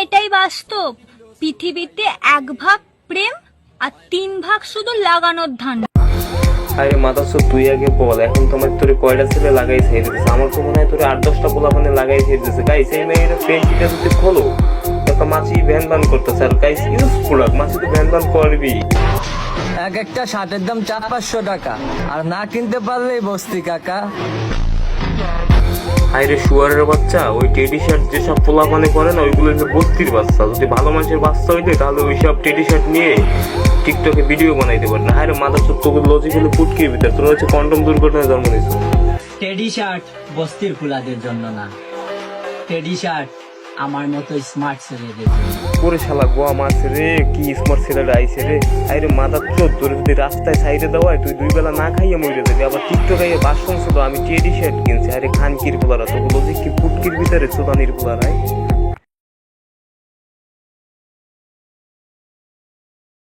এটাই বাস্তব, পৃথিবীতে 1 ভাগ প্রেম আর 3 ভাগ শুধু লাগানোর ধান্দা। আরে মাদাসো তুই আগে বল, এখন তোমার তোরে কয়টা ছেলে লাগাই ছেড়ে দিতেছে? আমার তো মনে হয় তোরে 8-10টা পোলাপানে লাগাই ছেড়ে দিতেছে। গাইস এই মেয়ের ফেসটা যদি খোলো একটা মাছি ভ্যান ভ্যান করতেছে। আর গাইস ইউজ প্রোডাক্ট মাছি তো ভ্যান ভ্যান করবি। এক একটা শার্টের দাম 400-500 টাকা, আর না কিনতে পারলেই বস্তি কাকা। আরে শুয়ারের বাচ্চা, ওই টেডি শার্ট যেসব পোলাপানে করে না ওইগুলো হচ্ছে বস্তির বাচ্চা। যদি ভালো মানুষের বাচ্চা হইতে তাহলে ওইসব টেডি শার্ট নিয়ে টিকটকে ভিডিও বানাইতে পারে না। আরে মাদাসো তোকে লজিক্যালি ফুটকির ভিতর তোর হচ্ছে কন্ডম দুর্ঘটনায় জন্ম নিয়েছে। টেডি শার্ট বস্তির ফুলাদের জন্য না, টেডি শার্ট আমার মতো স্মার্ট ছেলেদের জন্য। ওরে শালা গোয়া মাছ রে, কি স্মার্ট ছেলেটা আইছে রে। আরে মাদার চোদ, তোর যদি রাস্তায় সাইডে দেওয়ায় তুই 2 বেলা না খাইয়ে মরে যাবি। আবার টিকটক আইয়ে বাসন ছিল আমি টেডি শার্ট কিনছি। আরে খানকির পোলারা, তোকে লজিক কি ফুটকির ভিতরে চোদানির পোলারাই।